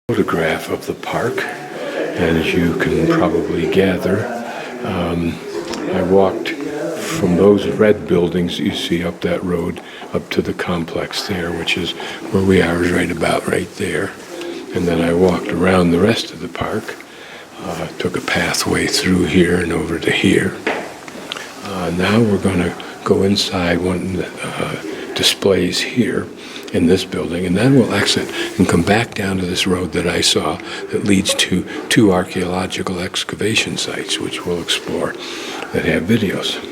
Photograph of the park, and as you can probably gather, I walked from those red buildings you see up that road up to the complex there, which is where we are, right about right there. And then I walked around the rest of the park, took a pathway through here and over to here. Now we're going to go inside one of the displays here in this building, and then we'll exit and come back down to this road that I saw that leads to two archaeological excavation sites, which we'll explore, that have videos.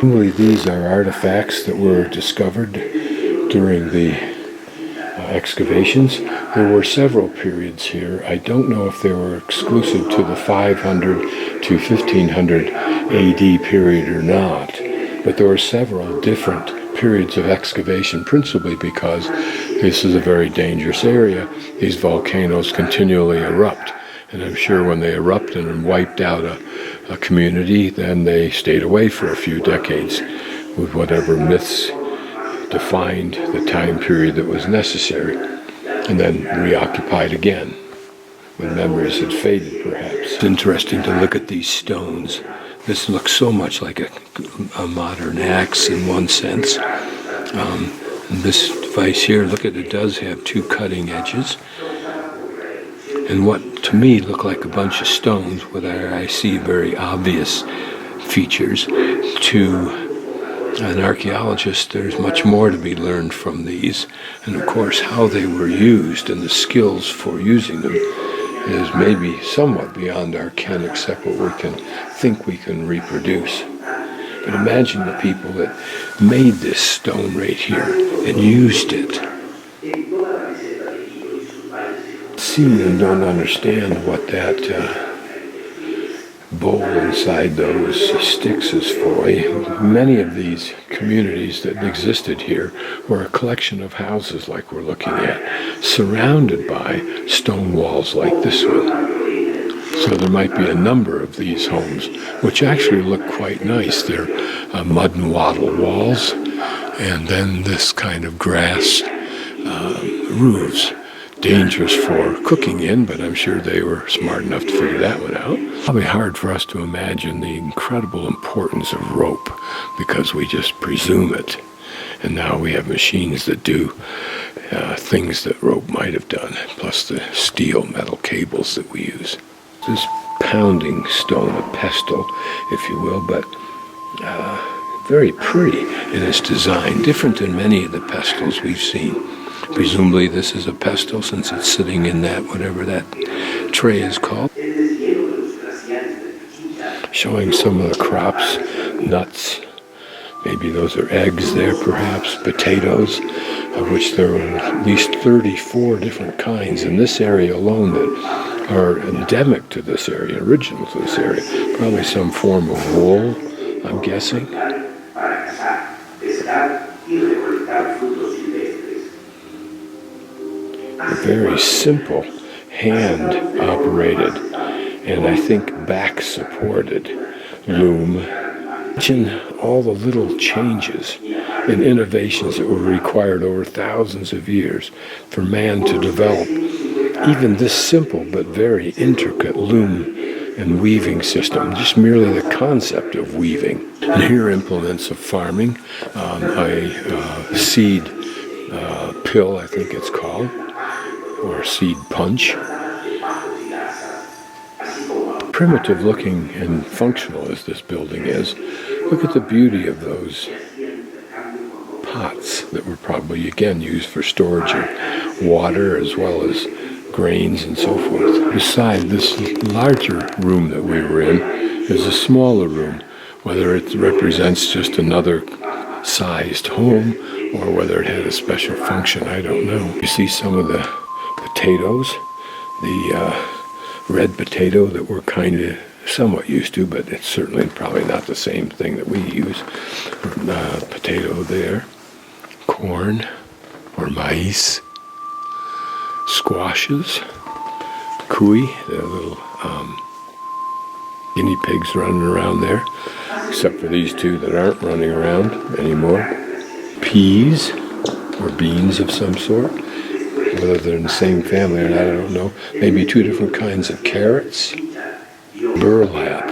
Normally these are artifacts that were discovered during the excavations. There were several periods here. I don't know if they were exclusive to the 500 to 1500 AD period or not, but there were several different periods of excavation, principally because this is a very dangerous area. These volcanoes continually erupt, and I'm sure when they erupted and wiped out a community, then they stayed away for a few decades with whatever myths defined the time period that was necessary, and then reoccupied again when memories had faded, perhaps. It's interesting to look at these stones. This looks so much like a modern axe in one sense. And this device here, look at it, does have two cutting edges. And what to me look like a bunch of stones, where I see very obvious features, to an archaeologist there's much more to be learned from these. And of course how they were used and the skills for using them is maybe somewhat beyond our ken, except what we can think we can reproduce. But imagine the people that made this stone right here and used it. See and don't understand what that bowl inside those sticks is for. Many of these communities that existed here were a collection of houses like we're looking at, surrounded by stone walls like this one. So there might be a number of these homes, which actually look quite nice. They're mud and wattle walls, and then this kind of grass roofs. Dangerous for cooking in, but I'm sure they were smart enough to figure that one out. Probably hard for us to imagine the incredible importance of rope, because we just presume it. And now we have machines that do things that rope might have done, plus the steel metal cables that we use. This pounding stone, a pestle, if you will, but very pretty in its design, different than many of the pestles we've seen. Presumably this is a pestle, since it's sitting in that, whatever that tray is called. Showing some of the crops, nuts, maybe those are eggs there perhaps, potatoes, of which there are at least 34 different kinds in this area alone that are endemic to this area, original to this area. Probably some form of wool, I'm guessing. Very simple, hand-operated, and I think back-supported loom. Imagine all the little changes and innovations that were required over thousands of years for man to develop even this simple but very intricate loom and weaving system, just merely the concept of weaving. And here are implements of farming, a seed pill, I think it's called, or seed punch. Primitive looking and functional as this building is, look at the beauty of those pots that were probably again used for storage of water as well as grains and so forth. Beside this larger room that we were in is a smaller room, whether it represents just another sized home or whether it had a special function, I don't know. You see some of the potatoes, the red potato that we're kind of somewhat used to, but it's certainly probably not the same thing that we use. Potato there, corn, or maize, squashes, cuy, the little guinea pigs running around there, except for these two that aren't running around anymore. Peas, or beans of some sort, whether they're in the same family or not, I don't know. Maybe two different kinds of carrots. Burlap,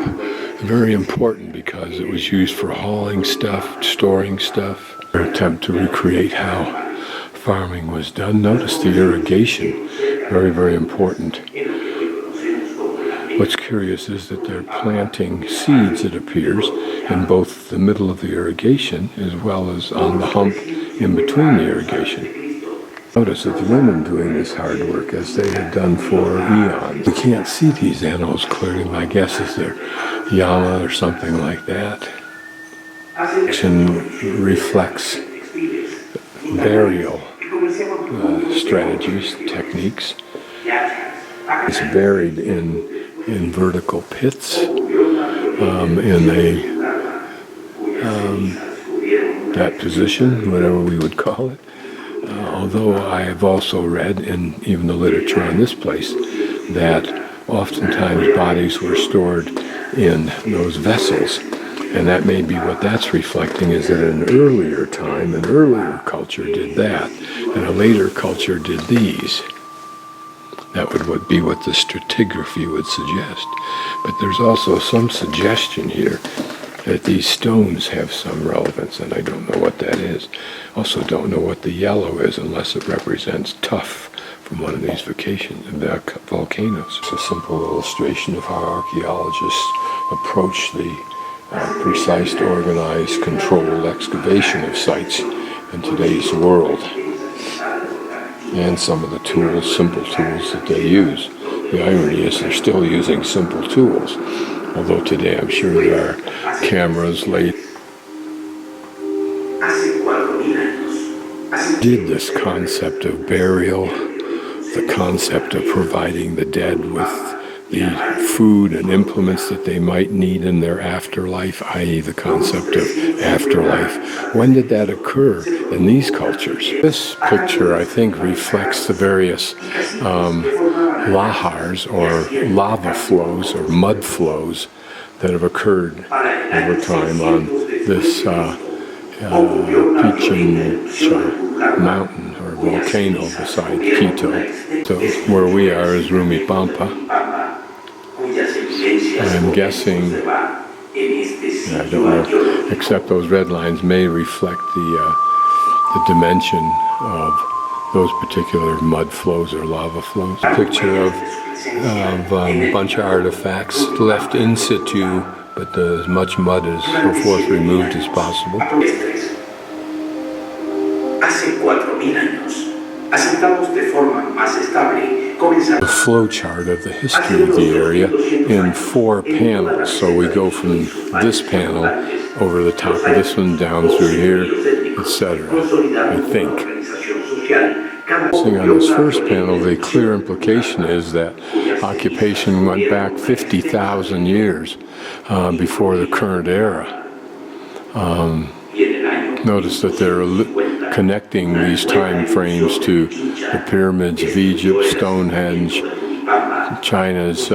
very important because it was used for hauling stuff, storing stuff. An attempt to recreate how farming was done. Notice the irrigation, very, very important. What's curious is that they're planting seeds, it appears, in both the middle of the irrigation as well as on the hump in between the irrigation. Notice that the women doing this hard work as they had done for eons. You can't see these animals clearly. My guess is they're llama or something like that. Action reflects burial strategies, techniques. It's buried in vertical pits in that position, whatever we would call it. Although I have also read in even the literature on this place that oftentimes bodies were stored in those vessels. And that may be what that's reflecting, is that in an earlier time, an earlier culture did that, and a later culture did these. That would be what the stratigraphy would suggest. But there's also some suggestion here that these stones have some relevance, and I don't know what that is. Also don't know what the yellow is unless it represents tuff from one of these volcanoes. It's a simple illustration of how archaeologists approach the precise, organized, controlled excavation of sites in today's world. And some of the tools, simple tools that they use. The irony is they're still using simple tools. Although today I'm sure there are cameras laid. Did this concept of burial, the concept of providing the dead with the food and implements that they might need in their afterlife, i.e. the concept of afterlife. When did that occur in these cultures? This picture, I think, reflects the various lahars, or lava flows, or mud flows that have occurred over time on this Pichincha mountain, or volcano beside Quito. So where we are is Rumipampa. I'm guessing, I don't know, except those red lines may reflect the dimension of those particular mud flows or lava flows. A picture of a bunch of artifacts left in situ, but as much mud as so forth removed as possible. The flow chart of the history of the area in 4 panels. So we go from this panel over the top of this one down through here, etc. I think. On this first panel, the clear implication is that occupation went back 50,000 years before the current era. Notice that they're connecting these time frames to the pyramids of Egypt, Stonehenge, China's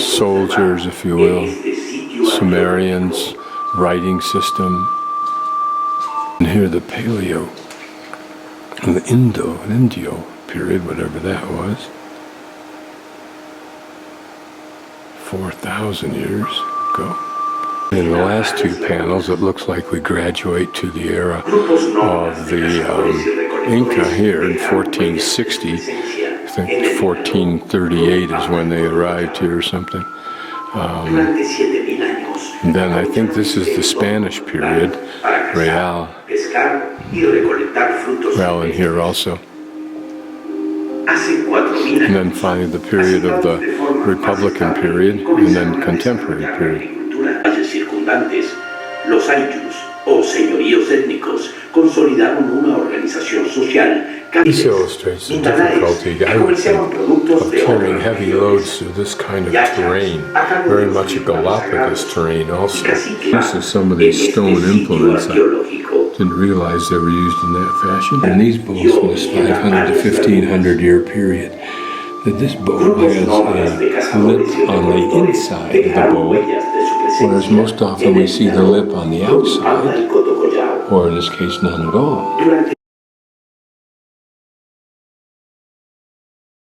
soldiers, if you will, Sumerians, writing system. And here the Paleo, the Indio period, whatever that was, 4,000 years ago. In the last 2 panels, it looks like we graduate to the era of the Inca here in 1460. I think 1438 is when they arrived here or something. And then I think this is the Spanish period, Real. Real in here also. And then finally the period of the Republican period, and then contemporary period. Los ayllus, o señoríos étnicos, consolidaron una organización social. This illustrates the difficulty, I would think, of carrying heavy loads through this kind of terrain. Very much a Galapagos terrain also. This is some of these stone implements to Didn't realize they were used in that fashion. And these bows from this 500 to 1500 year period, that this bow has a lip on the inside of the bow, whereas most often we see the lip on the outside, or in this case none at all.